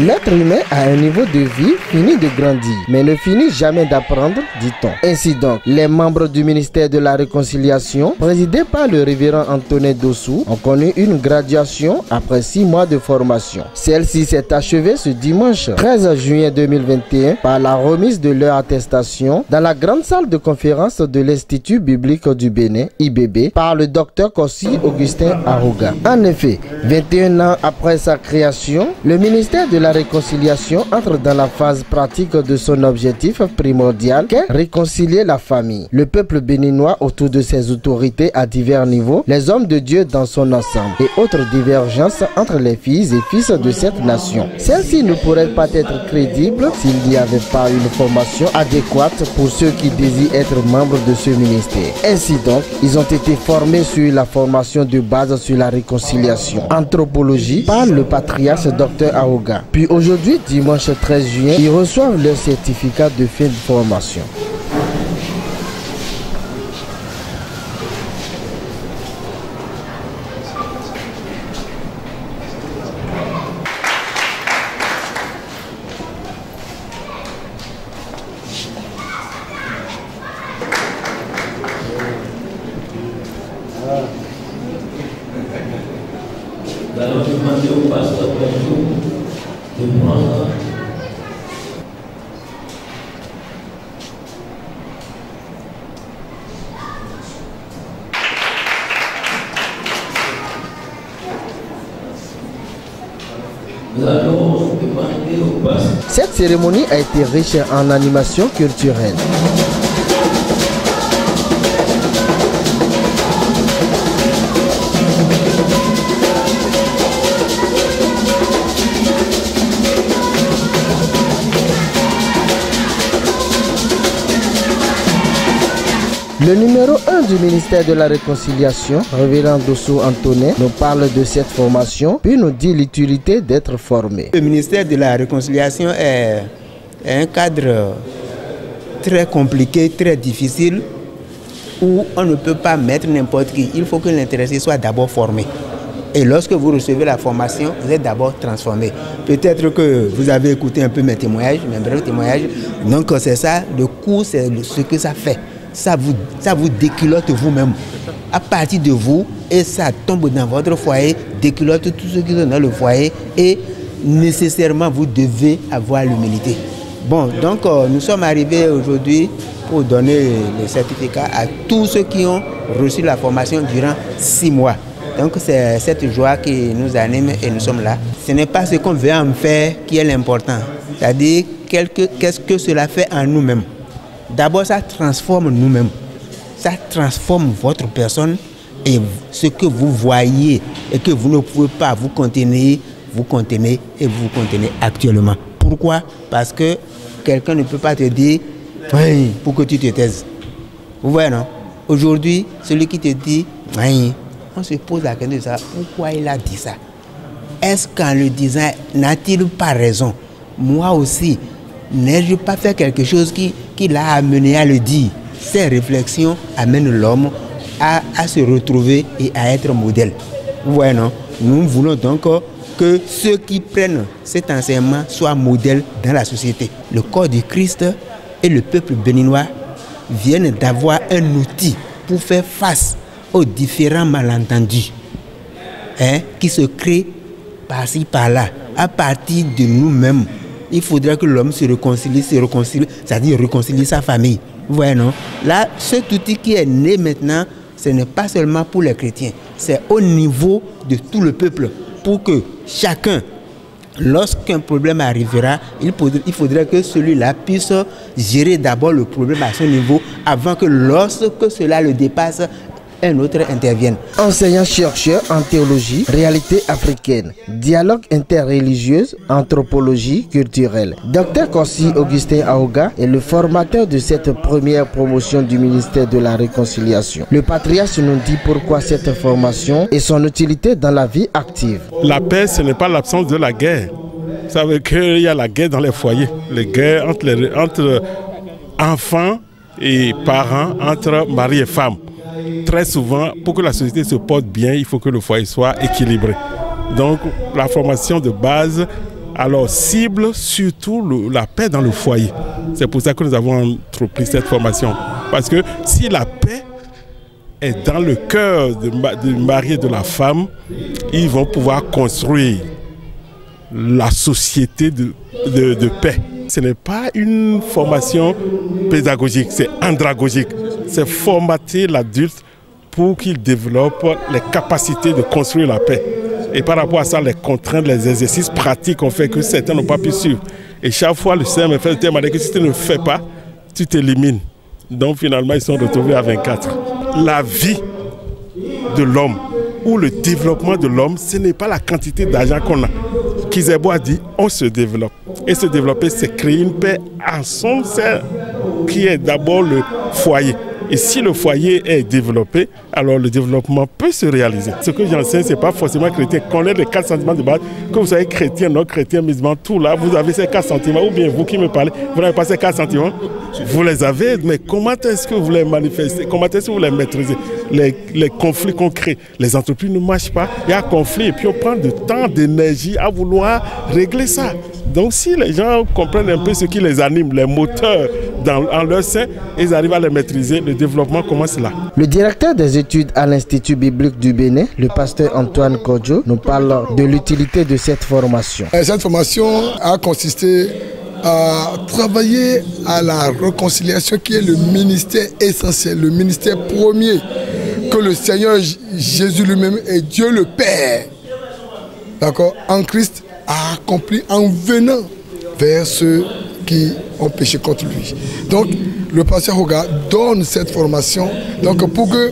L'être humain a un niveau de vie fini de grandir, mais ne finit jamais d'apprendre, dit-on. Ainsi donc, les membres du ministère de la Réconciliation, présidés par le révérend Antonin Dossou, ont connu une graduation après 6 mois de formation. Celle-ci s'est achevée ce dimanche 13 juin 2021 par la remise de leur attestation dans la grande salle de conférence de l'Institut biblique du Bénin, IBB, par le docteur Kossi Augustin Arouga. En effet, 21 ans après sa création, le ministère de la Réconciliation entre dans la phase pratique de son objectif primordial qu'est réconcilier la famille, le peuple béninois autour de ses autorités à divers niveaux, les hommes de Dieu dans son ensemble et autres divergences entre les filles et fils de cette nation. Celle-ci ne pourrait pas être crédible s'il n'y avait pas une formation adéquate pour ceux qui désirent être membres de ce ministère. Ainsi donc, ils ont été formés sur la formation de base sur la réconciliation, anthropologie, par le patriarche Dr Aouga. Puis aujourd'hui, dimanche 13 juin, ils reçoivent leur certificat de fin de formation. Nous allons demander au pasteur Benjou de prendre Cette cérémonie a été riche en animation culturelle. Le numéro 1 du ministère de la Réconciliation, révérend Dossou Antonin, nous parle de cette formation, puis nous dit l'utilité d'être formé. Le ministère de la Réconciliation est un cadre très compliqué, très difficile, où on ne peut pas mettre n'importe qui. Il faut que l'intéressé soit d'abord formé. Et lorsque vous recevez la formation, vous êtes d'abord transformé. Peut-être que vous avez écouté un peu mes témoignages, mes brefs témoignages. Donc c'est ça, le cours, c'est ce que ça fait. Ça vous déculotte vous-même, à partir de vous, et ça tombe dans votre foyer, déculotte tous ceux qui sont dans le foyer, et nécessairement vous devez avoir l'humilité. Bon, donc nous sommes arrivés aujourd'hui pour donner le certificat à tous ceux qui ont reçu la formation durant 6 mois. Donc c'est cette joie qui nous anime et nous sommes là. Ce n'est pas ce qu'on veut en faire qui est l'important, c'est-à-dire qu'est-ce que cela fait en nous-mêmes. D'abord, ça transforme nous-mêmes, ça transforme votre personne et ce que vous voyez et que vous ne pouvez pas vous contenir actuellement. Pourquoi? Parce que quelqu'un ne peut pas te dire oui, pour que tu te taises. Vous voyez, non? Aujourd'hui, celui qui te dit oui, on se pose la question de ça. Pourquoi il a dit ça? Est-ce qu'en le disant, n'a-t-il pas raison? Moi aussi, n'ai-je pas fait quelque chose qui l'a amené à le dire? Ces réflexions amènent l'homme à se retrouver et à être modèle. Vous voyez, non? Nous voulons donc que ceux qui prennent cet enseignement soient modèles dans la société. Le corps du Christ et le peuple béninois viennent d'avoir un outil pour faire face aux différents malentendus qui se créent par-ci, par-là, à partir de nous-mêmes. Il faudrait que l'homme se réconcilie, c'est-à-dire réconcilier sa famille. Vous voyez, non? Là, cet outil qui est né maintenant, ce n'est pas seulement pour les chrétiens, c'est au niveau de tout le peuple, pour que chacun, lorsqu'un problème arrivera, il faudrait que celui-là puisse gérer d'abord le problème à son niveau, avant que lorsque cela le dépasse, un autre intervienne. Enseignant-chercheur en théologie, réalité africaine, dialogue interreligieux, anthropologie culturelle. Dr Kossi Augustin Aouga est le formateur de cette première promotion du ministère de la Réconciliation. Le patriarche nous dit pourquoi cette formation et son utilité dans la vie active. La paix, ce n'est pas l'absence de la guerre. Ça veut dire qu'il y a la guerre dans les foyers, les guerres entre enfants et parents, entre mari et femme. Très souvent, pour que la société se porte bien, il faut que le foyer soit équilibré. Donc, la formation de base alors cible surtout la paix dans le foyer. C'est pour ça que nous avons entrepris cette formation. Parce que si la paix est dans le cœur du mari et de la femme, ils vont pouvoir construire la société de paix. Ce n'est pas une formation pédagogique, c'est andragogique. C'est formater l'adulte pour qu'il développe les capacités de construire la paix. Et par rapport à ça, les contraintes, les exercices pratiques ont fait que certains n'ont pas pu suivre. Et chaque fois, le CMFLT m'a dit que si tu ne le fais pas, tu t'élimines. Donc finalement, ils sont retrouvés à 24. La vie de l'homme ou le développement de l'homme, ce n'est pas la quantité d'argent qu'on a. Kizerbo a dit, on se développe. Et se développer, c'est créer une paix en son sein, qui est d'abord le foyer. Et si le foyer est développé, alors le développement peut se réaliser. Ce que j'enseigne, ce n'est pas forcément chrétien. Connaître les 4 sentiments de base, que vous soyez chrétien, non chrétien, musulman, tout là, vous avez ces 4 sentiments. Ou bien vous qui me parlez, vous n'avez pas ces 4 sentiments. Vous les avez, mais comment est-ce que vous les manifestez? Comment est-ce que vous les maîtrisez? Les conflits qu'on crée, les entreprises ne marchent pas, il y a un conflit et puis on prend du temps, d'énergie à vouloir régler ça. Donc si les gens comprennent un peu ce qui les anime, les moteurs en leur sein, ils arrivent à les maîtriser, le développement commence là. Le directeur des études à l'Institut biblique du Bénin, le pasteur Antoine Kodjo, nous parle de l'utilité de cette formation. Cette formation a consisté à travailler à la réconciliation qui est le ministère essentiel, le ministère premier que le Seigneur Jésus lui-même et Dieu le Père, d'accord, en Christ a accompli en venant vers ceux qui ont péché contre lui. Donc le pasteur Hoga donne cette formation donc, pour que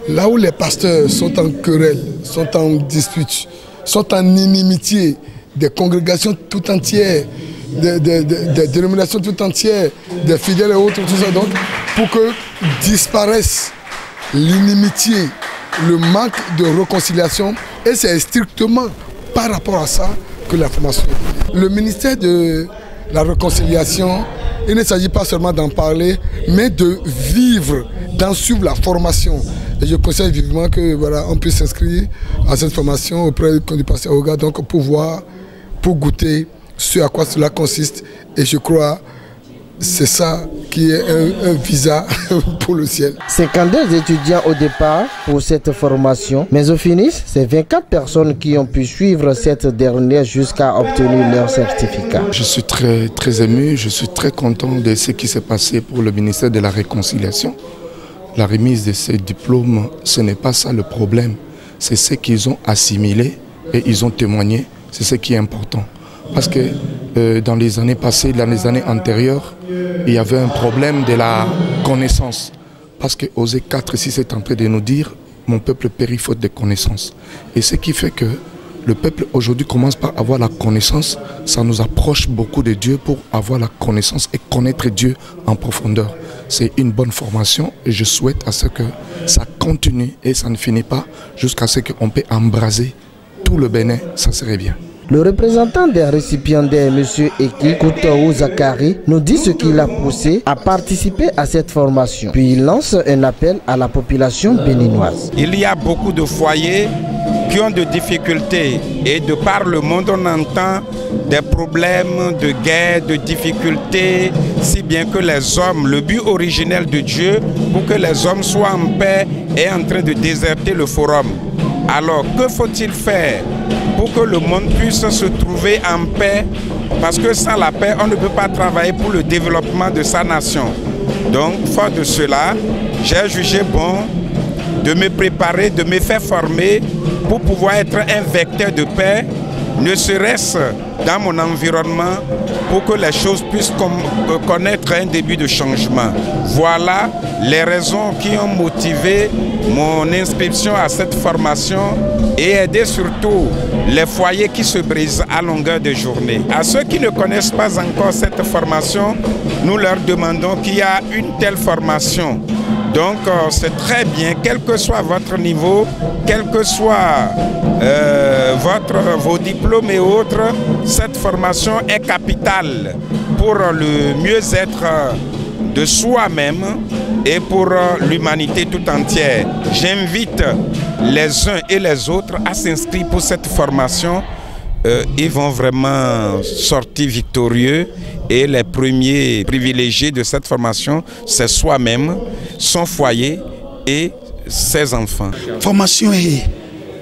là où les pasteurs sont en querelle, sont en dispute, sont en inimitié, des congrégations tout entières, des dénominations tout entières, des fidèles et autres, tout ça, donc pour que disparaisse l'inimitié, le manque de réconciliation, et c'est strictement par rapport à ça que la formation est donnée. Le ministère de la réconciliation, il ne s'agit pas seulement d'en parler, mais de vivre, d'en suivre la formation. Et je conseille vivement que voilà, on puisse s'inscrire à cette formation auprès du pasteur Hoga, donc pour goûter ce à quoi cela consiste. Et je crois c'est ça qui est un visa pour le ciel. 52 étudiants au départ pour cette formation, mais au finish, c'est 24 personnes qui ont pu suivre cette dernière jusqu'à obtenir leur certificat. Je suis très ému, je suis très content de ce qui s'est passé pour le ministère de la Réconciliation. La remise de ces diplômes, ce n'est pas ça le problème, c'est ce qu'ils ont assimilé et ils ont témoigné, c'est ce qui est important. Parce que dans les années passées, dans les années antérieures, il y avait un problème de la connaissance. Parce que Osée 4:6 est en train de nous dire « Mon peuple périt faute de connaissance ». Et ce qui fait que le peuple aujourd'hui commence par avoir la connaissance, ça nous approche beaucoup de Dieu pour avoir la connaissance et connaître Dieu en profondeur. C'est une bonne formation et je souhaite à ce que ça continue et ça ne finit pas jusqu'à ce qu'on puisse embraser tout le Bénin, ça serait bien. Le représentant des récipiendaires, M. Eki Koutou Zakari, nous dit ce qui l'a poussé à participer à cette formation. Puis il lance un appel à la population béninoise. Il y a beaucoup de foyers qui ont des difficultés et de par le monde on entend des problèmes de guerre, de difficultés, si bien que les hommes, le but originel de Dieu pour que les hommes soient en paix est en train de déserter le forum. Alors que faut-il faire pour que le monde puisse se trouver en paix? Parce que sans la paix, on ne peut pas travailler pour le développement de sa nation. Donc, fort de cela, j'ai jugé bon de me préparer, de me faire former pour pouvoir être un vecteur de paix, ne serait-ce dans mon environnement, pour que les choses puissent connaître un début de changement. Voilà les raisons qui ont motivé mon inscription à cette formation et aider surtout les foyers qui se brisent à longueur de journée. À ceux qui ne connaissent pas encore cette formation, nous leur demandons qu'il y a une telle formation. Donc c'est très bien, quel que soit votre niveau, quel que soit vos diplômes et autres, cette formation est capitale pour le mieux-être de soi-même et pour l'humanité tout entière. J'invite les uns et les autres à s'inscrire pour cette formation ils vont vraiment sortir victorieux et les premiers privilégiés de cette formation, c'est soi-même, son foyer et ses enfants. Formation est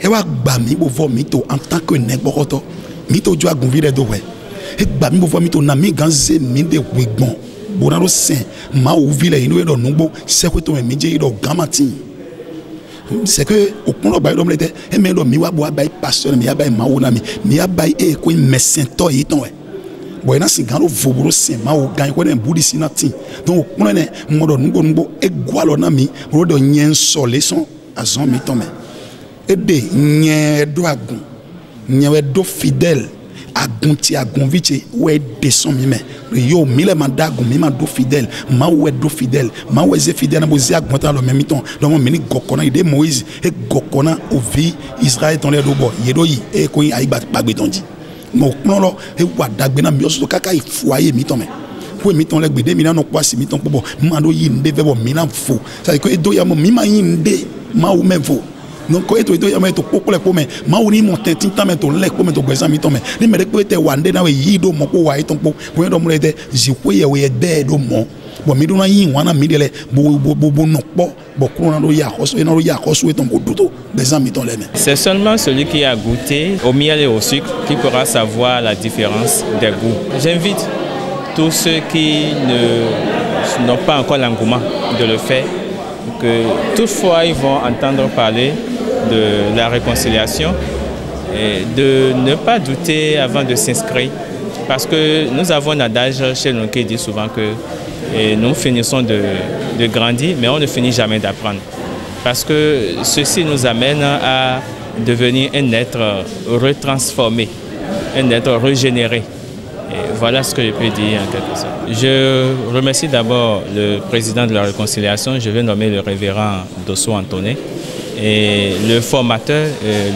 en tant que nègre, mito joa gonvire do we. Et ba mi bo mito na mi ganze mi de wegbon. Bonaro sen ma ouvile ino do nugbo se ko to mi je do gamati. C'est que au kono ba do mlete e me do mi wa bo ba pasteur mi ya ba ma wo na mi ya ba e ko mesin to yi ton we. Bo na singano voburo sen ma o gan ko den budi sinati. Donc au kono ne mo do nugbo e gwalo na mi ro do nyen so leçon azon mi ton me. E de nyen do agun. Nyewe do fidèle agunti agunviche ouais descend mi mais yo mille mandago mi ma do fidèle ma ouais do fidèle ma ouais ze fidèle na bozi agunta le même temps donc mon mini gokona ide Moïse et gokona ovi Israël ton les do bo yedo yi e ko yi ba gbagbe ton di mo non lo e wa dagbe na mi so kaka i foyer mi ton mais pour mi ton le gbede mi na no kwa si mi ton po ma do yi nde ve bo mi na fo ça que e do ya mo mi ma yi nde ma ou même fo. Donc quand tu es à pour les pommes, mauni monter tinta to les pommes to besoin mi tombe. Ni me te wande na we yido moko wa iton po. Ko do mo le zikwe we de do mo. Bo mi do na yin wana mi dele bo no po. Bo ko na do ya koso na do ya koso eton ko duto. Besoin mi ton les mains. C'est seulement celui qui a goûté au miel et au sucre qui pourra savoir la différence des goûts. J'invite tous ceux qui n'ont pas encore l'engouement de le faire, que toutefois ils vont entendre parler de la réconciliation et de ne pas douter avant de s'inscrire, parce que nous avons un adage chez nous qui dit souvent que nous finissons de grandir, mais on ne finit jamais d'apprendre, parce que ceci nous amène à devenir un être retransformé, un être régénéré. Et voilà ce que je peux dire en quelque sorte. Je remercie d'abord le président de la réconciliation, je vais nommer le révérend Dosso Antoné, et le formateur,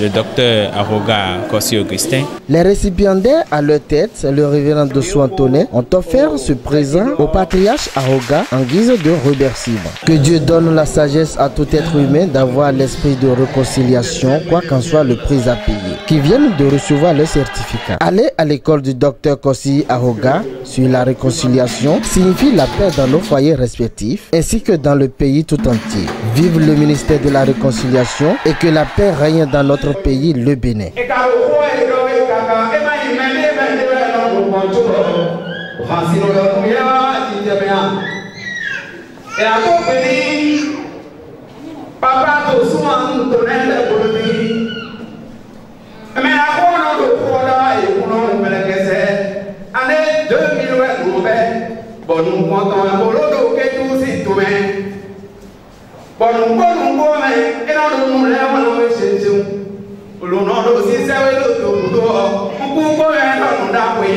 le docteur Aroga Kossi Augustin. Les récipiendaires à leur tête, le révérend Dosso Antoné, ont offert ce présent au patriarche Aroga en guise de remerciement. Que Dieu donne la sagesse à tout être humain d'avoir l'esprit de réconciliation, quoi qu'en soit le prix à payer, qui viennent de recevoir le certificat. Aller à l'école du docteur Kossi Aroga sur la réconciliation signifie la paix dans nos foyers respectifs ainsi que dans le pays tout entier. Vive le ministère de la réconciliation et que la paix règne dans notre pays, le Bénin. Lo no do si se we lo to do o ku ko e no da we